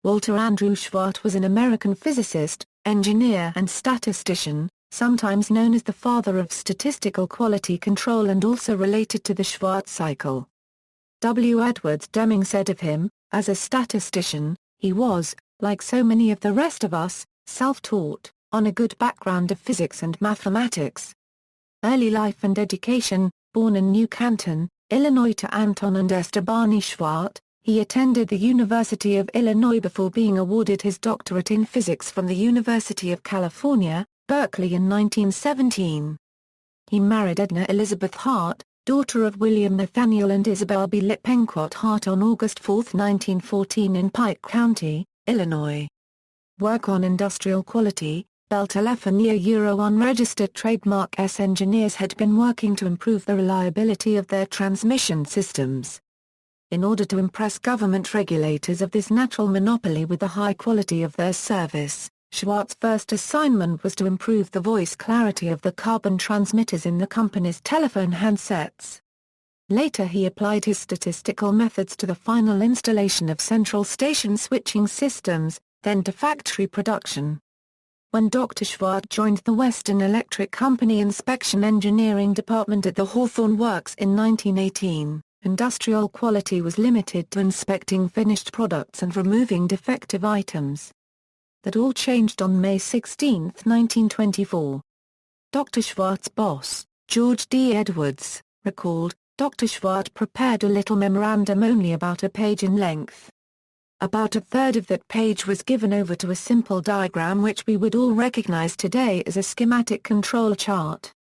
Walter Andrew Shewhart was an American physicist, engineer and statistician, sometimes known as the father of statistical quality control and also related to the Shewhart cycle. Edwards Deming said of him, as a statistician, he was, like so many of the rest of us, self-taught, on a good background of physics and mathematics. Early life and education: born in New Canton, Illinois to Anton and Esther Barney Shewhart, he attended the University of Illinois before being awarded his doctorate in physics from the University of California, Berkeley in 1917. He married Edna Elizabeth Hart, daughter of William Nathaniel and Isabel B. Lippincott Hart on August 4, 1914 in Pike County, Illinois. Work on industrial quality: Bell Telephone unregistered trademark. Engineers had been working to improve the reliability of their transmission systems. In order to impress government regulators of this natural monopoly with the high quality of their service, Shewhart's first assignment was to improve the voice clarity of the carbon transmitters in the company's telephone handsets. Later he applied his statistical methods to the final installation of central station switching systems, then to factory production. When Dr. Shewhart joined the Western Electric Company Inspection Engineering Department at the Hawthorne Works in 1918, industrial quality was limited to inspecting finished products and removing defective items. That all changed on May 16, 1924. Dr. Shewhart's boss, George D. Edwards, recalled, Dr. Shewhart prepared a little memorandum only about a page in length. About a third of that page was given over to a simple diagram which we would all recognize today as a schematic control chart.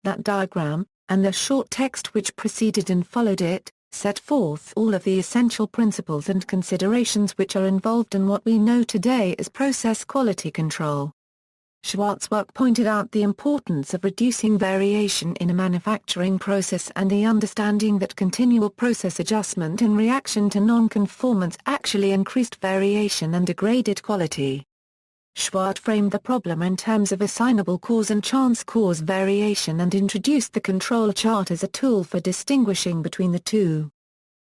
That diagram, and the short text which preceded and followed it, set forth all of the essential principles and considerations which are involved in what we know today as process quality control. Shewhart's work pointed out the importance of reducing variation in a manufacturing process and the understanding that continual process adjustment in reaction to non-conformance actually increased variation and degraded quality. Shewhart framed the problem in terms of assignable cause and chance cause variation and introduced the control chart as a tool for distinguishing between the two.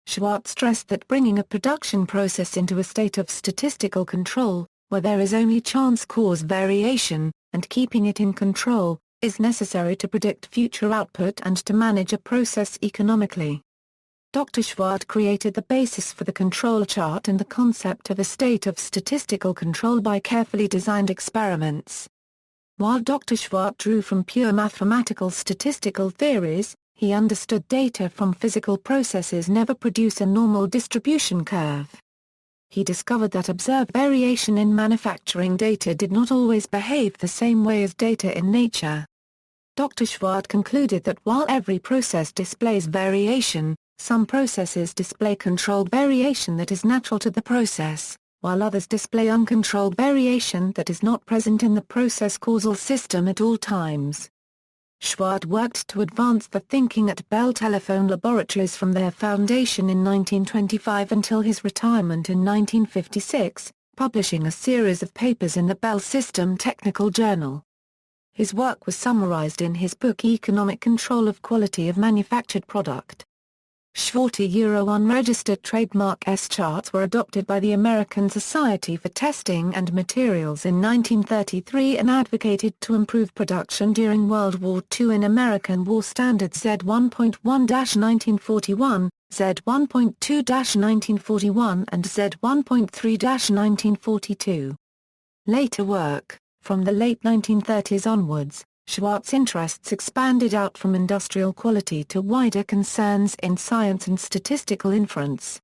Shewhart stressed that bringing a production process into a state of statistical control, where there is only chance cause variation, and keeping it in control, is necessary to predict future output and to manage a process economically. Dr. Shewhart created the basis for the control chart and the concept of a state of statistical control by carefully designed experiments. While Dr. Shewhart drew from pure mathematical statistical theories, he understood data from physical processes never produce a normal distribution curve. He discovered that observed variation in manufacturing data did not always behave the same way as data in nature. Dr. Shewhart concluded that while every process displays variation, some processes display controlled variation that is natural to the process, while others display uncontrolled variation that is not present in the process causal system at all times. Shewhart worked to advance the thinking at Bell Telephone Laboratories from their foundation in 1925 until his retirement in 1956, publishing a series of papers in the Bell System Technical Journal. His work was summarized in his book Economic Control of Quality of Manufactured Product. Shewhart unregistered trademark S-charts were adopted by the American Society for Testing and Materials in 1933 and advocated to improve production during World War II in American War Standards Z1.1-1941, Z1.2-1941 and Z1.3-1942. Later work, from the late 1930s onwards, Shewhart's interests expanded out from industrial quality to wider concerns in science and statistical inference.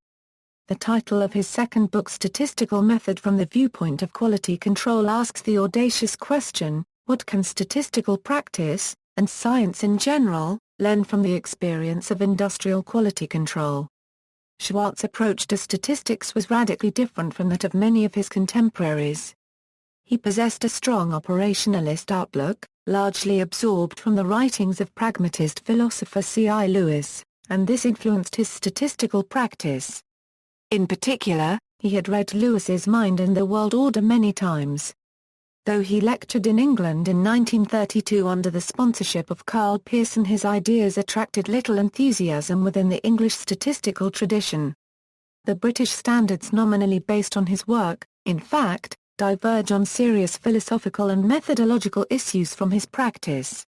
The title of his second book, Statistical Method from the Viewpoint of Quality Control, asks the audacious question, what can statistical practice, and science in general, learn from the experience of industrial quality control? Shewhart's approach to statistics was radically different from that of many of his contemporaries. He possessed a strong operationalist outlook, largely absorbed from the writings of pragmatist philosopher C.I. Lewis, and this influenced his statistical practice. In particular, he had read Lewis's Mind and the World Order many times. Though he lectured in England in 1932 under the sponsorship of Karl Pearson, his ideas attracted little enthusiasm within the English statistical tradition. The British standards nominally based on his work, in fact, diverge on serious philosophical and methodological issues from his practice.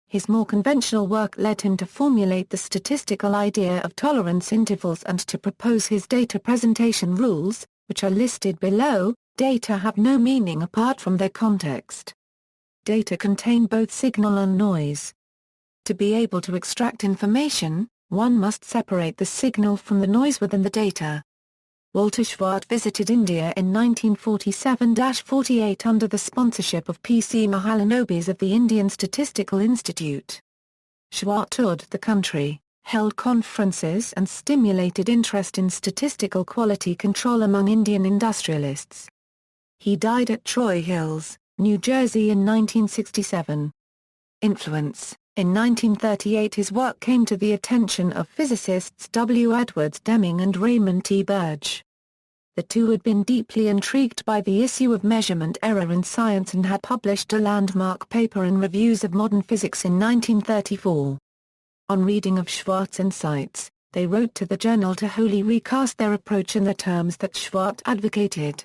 His more conventional work led him to formulate the statistical idea of tolerance intervals and to propose his data presentation rules, which are listed below. Data have no meaning apart from their context. Data contain both signal and noise. To be able to extract information, one must separate the signal from the noise within the data. Walter Shewhart visited India in 1947-48 under the sponsorship of P.C. Mahalanobis of the Indian Statistical Institute. Shewhart toured the country, held conferences and stimulated interest in statistical quality control among Indian industrialists. He died at Troy Hills, New Jersey in 1967. Influence. In 1938 his work came to the attention of physicists W. Edwards Deming and Raymond T. Burge. The two had been deeply intrigued by the issue of measurement error in science and had published a landmark paper in Reviews of Modern Physics in 1934. On reading of Shewhart's insights, they wrote to the journal to wholly recast their approach in the terms that Shewhart advocated.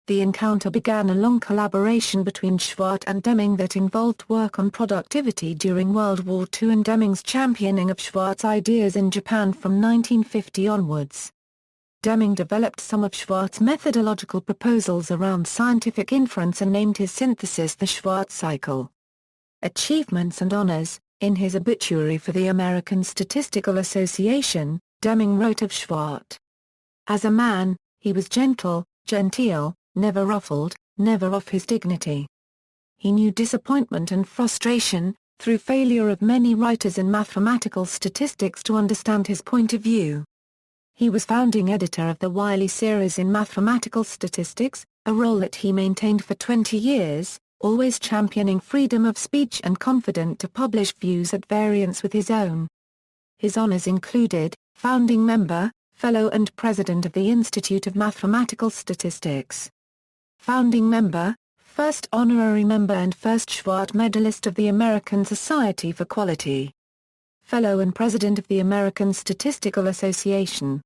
The encounter began a long collaboration between Shewhart and Deming that involved work on productivity during World War II and Deming's championing of Shewhart's ideas in Japan from 1950 onwards. Deming developed some of Shewhart's methodological proposals around scientific inference and named his synthesis the Shewhart cycle. Achievements and honors. In his obituary for the American Statistical Association, Deming wrote of Shewhart. As a man, he was genteel, never ruffled, never off his dignity. He knew disappointment and frustration, through failure of many writers in mathematical statistics to understand his point of view. He was founding editor of the Wiley series in mathematical statistics, a role that he maintained for 20 years, always championing freedom of speech and confident to publish views at variance with his own. His honors included, founding member, fellow and president of the Institute of Mathematical Statistics. Founding member, first honorary member and first Shewhart medalist of the American Society for Quality. Fellow and president of the American Statistical Association.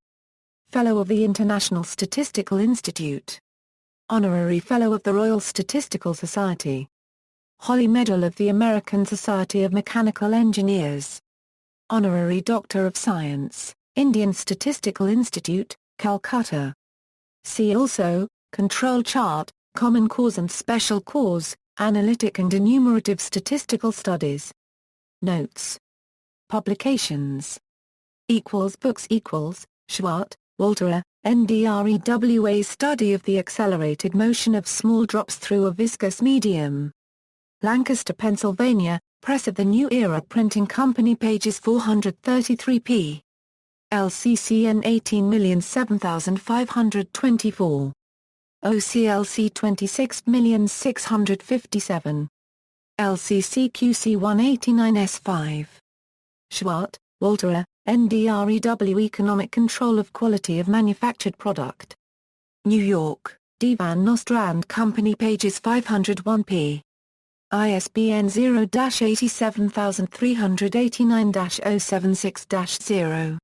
Fellow of the International Statistical Institute. Honorary Fellow of the Royal Statistical Society. Holly Medal of the American Society of Mechanical Engineers. Honorary Doctor of Science, Indian Statistical Institute, Calcutta. See also, Control Chart, Common Cause and Special Cause, Analytic and Enumerative Statistical Studies. Notes. Publications. Books. Shewhart, Walter, NDREWA Study of the Accelerated Motion of Small Drops Through a Viscous Medium. Lancaster, Pennsylvania, Press of the New Era Printing Company, pages 433p. LCCN 18,007,524. OCLC 26,657. LCCQC 189S5. Shewhart, Walter, NDREW Economic Control of Quality of Manufactured Product. New York, D. Van Nostrand Company, pages 501p. ISBN 0-87389-076-0.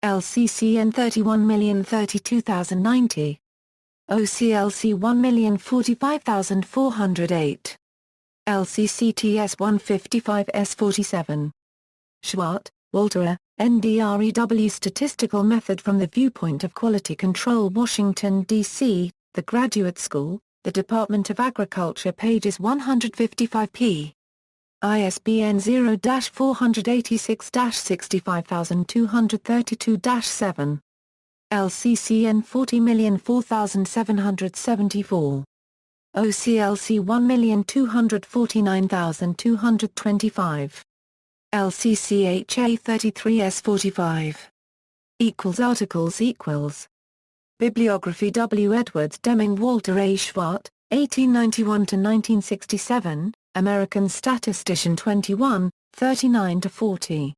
LCCN 31,032,090. OCLC 1,045,408. LCCTS 155S47. Shewhart, Walter, NDREW Statistical Method from the Viewpoint of Quality Control, Washington, D.C., The Graduate School, The Department of Agriculture, pages 155p. ISBN 0-486-65232-7. LCCN 40,004,774. OCLC 1,249,225. LCCHA 33S45. Articles. Bibliography. W. Edwards Deming, Walter A. Shewhart, 1891–1967, American Statistician 21, 39–40.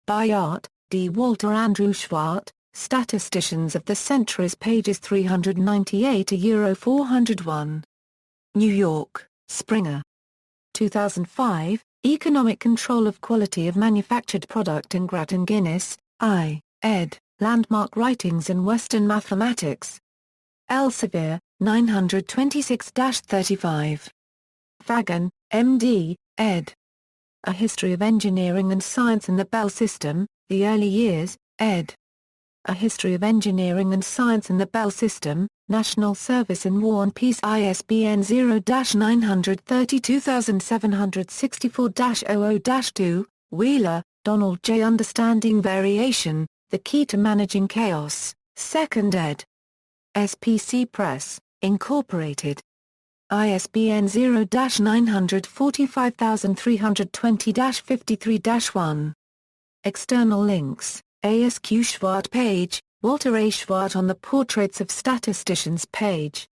Bayard, D. Walter Andrew Shewhart, Statisticians of the Centuries, pages 398–401. New York, Springer. 2005, Economic Control of Quality of Manufactured Product in Grattan Guinness, I, ed. Landmark Writings in Western Mathematics. Elsevier, 926-35. Fagan, M.D., ed. A History of Engineering and Science in the Bell System, The Early Years, ed. A History of Engineering and Science in the Bell System, National Service in War and Peace, ISBN 0-932764-00-2, Wheeler, Donald J. Understanding Variation, The Key to Managing Chaos, 2nd ed. SPC Press, Incorporated. ISBN 0-945320-53-1. External links, ASQ Shewhart page, Walter A. Shewhart on the Portraits of Statisticians page.